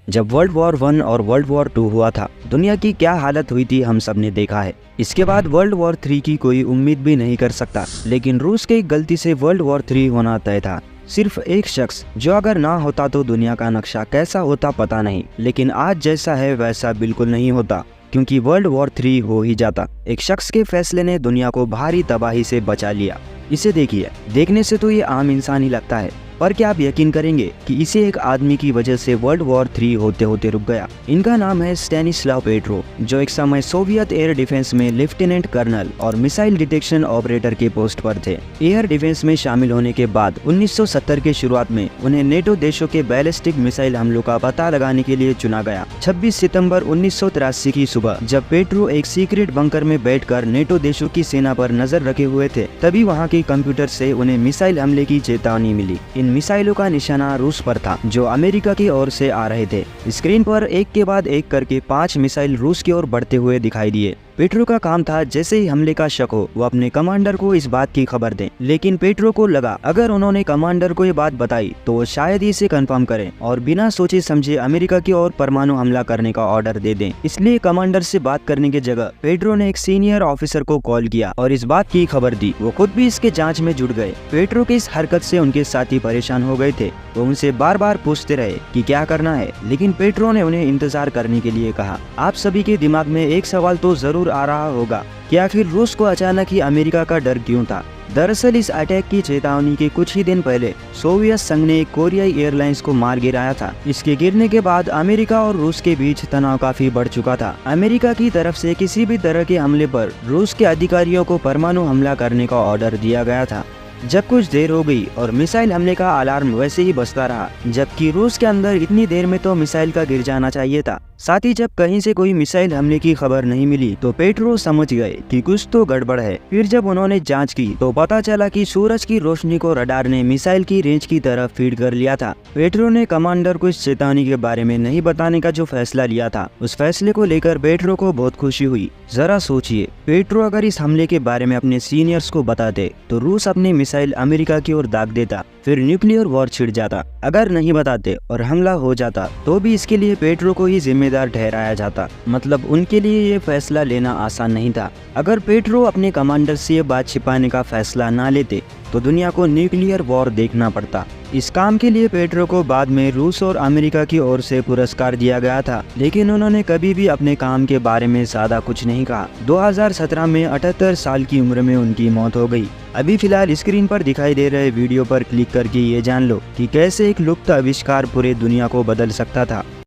जब world war 1 और world war 2 हुआ था, दुनिया की क्या हालत हुई थी हम सब ने देखा है। इसके बाद वर्ल्ड वॉर 3 की कोई उम्मीद भी नहीं कर सकता, लेकिन रूस की गलती से वर्ल्ड वॉर 3 होना तय था। सिर्फ एक शख्स जो अगर ना होता तो दुनिया का नक्शा कैसा होता पता नहीं, लेकिन आज जैसा है वैसा बिल्कुल नहीं होता, क्योंकि वर्ल्ड वॉर 3 हो ही जाता। एक शख्स के फैसले ने दुनिया को भारी तबाही से बचा लिया। इसे देखिए, देखने से तो ये आम इंसान ही लगता है, पर क्या आप यकीन करेंगे कि इसे एक आदमी की वजह से वर्ल्ड वॉर 3 होते होते रुक गया। इनका नाम है स्टैनिस्लाव पेट्रो, जो एक समय सोवियत एयर डिफेंस में लेफ्टिनेंट कर्नल और मिसाइल डिटेक्शन ऑपरेटर के पोस्ट पर थे। एयर डिफेंस में शामिल होने के बाद 1970 के शुरुआत में उन्हें नेटो देशों के बैलिस्टिक मिसाइल हमलों का पता लगाने के लिए चुना गया। 26 सितंबर 1983 की सुबह जब पेट्रो एक सीक्रेट बंकर में बैठकर नेटो देशों की सेना पर नजर रखे हुए थे, तभी वहाँ के कंप्यूटर से उन्हें मिसाइल हमले की चेतावनी मिली। इन मिसाइलों का निशाना रूस पर था, जो अमेरिका की ओर से आ रहे थे। स्क्रीन पर एक के बाद एक करके 5 मिसाइल रूस की ओर बढ़ते हुए दिखाई दिए। पेट्रो का काम था जैसे ही हमले का शक हो वो अपने कमांडर को इस बात की खबर दें, लेकिन पेट्रो को लगा अगर उन्होंने कमांडर को ये बात बताई तो वो शायद ही इसे कंफर्म करें और बिना सोचे समझे अमेरिका की ओर परमाणु हमला करने का ऑर्डर दे दें। इसलिए कमांडर से बात करने की जगह पेट्रो ने एक सीनियर ऑफिसर को कॉल किया और इस बात की खबर दी। वो खुद भी इसके जाँच में जुट गए। पेट्रो की इस हरकत से उनके साथी परेशान हो गए थे। वो उनसे बार बार पूछते रहे कि क्या करना है, लेकिन पेट्रो ने उन्हें इंतजार करने के लिए कहा। आप सभी के दिमाग में एक सवाल तो जरूर आ रहा होगा कि आखिर रूस को अचानक ही अमेरिका का डर क्यों था। दरअसल इस अटैक की चेतावनी के कुछ ही दिन पहले सोवियत संघ ने कोरियाई एयरलाइंस को मार गिराया था। इसके गिरने के बाद अमेरिका और रूस के बीच तनाव काफी बढ़ चुका था। अमेरिका की तरफ से किसी भी तरह के हमले पर रूस के अधिकारियों को परमाणु हमला करने का ऑर्डर दिया गया था। जब कुछ देर हो गई और मिसाइल हमले का अलार्म वैसे ही बजता रहा, जबकि रूस के अंदर इतनी देर में तो मिसाइल का गिर जाना चाहिए था। साथ ही जब कहीं से कोई मिसाइल हमले की खबर नहीं मिली तो पेट्रो समझ गए कि कुछ तो गड़बड़ है। फिर जब उन्होंने जांच की तो पता चला कि सूरज की रोशनी को रडार ने मिसाइल की रेंज की तरफ फीड कर लिया था। पेट्रो ने कमांडर को इस चेतावनी के बारे में नहीं बताने का जो फैसला लिया था, उस फैसले को लेकर पेट्रो को बहुत खुशी हुई। जरा सोचिए, पेट्रो अगर इस हमले के बारे में अपने सीनियर्स को बताते तो रूस अपनी मिसाइल अमेरिका की ओर दाग देता, फिर न्यूक्लियर वॉर छिड़ जाता। अगर नहीं बताते और हमला हो जाता तो भी इसके लिए पेट्रो को ही जिम्मेदार ठहराया जाता। मतलब उनके लिए ये फैसला लेना आसान नहीं था। अगर पेट्रो अपने कमांडर से ये बात छिपाने का फैसला ना लेते तो दुनिया को न्यूक्लियर वॉर देखना पड़ता। इस काम के लिए पेट्रो को बाद में रूस और अमेरिका की ओर से पुरस्कार दिया गया था, लेकिन उन्होंने कभी भी अपने काम के बारे में ज्यादा कुछ नहीं कहा। 2017 में 78 साल की उम्र में उनकी मौत हो गई। अभी फिलहाल स्क्रीन पर दिखाई दे रहे वीडियो पर क्लिक करके ये जान लो कि कैसे एक लुप्त आविष्कार पूरे दुनिया को बदल सकता था।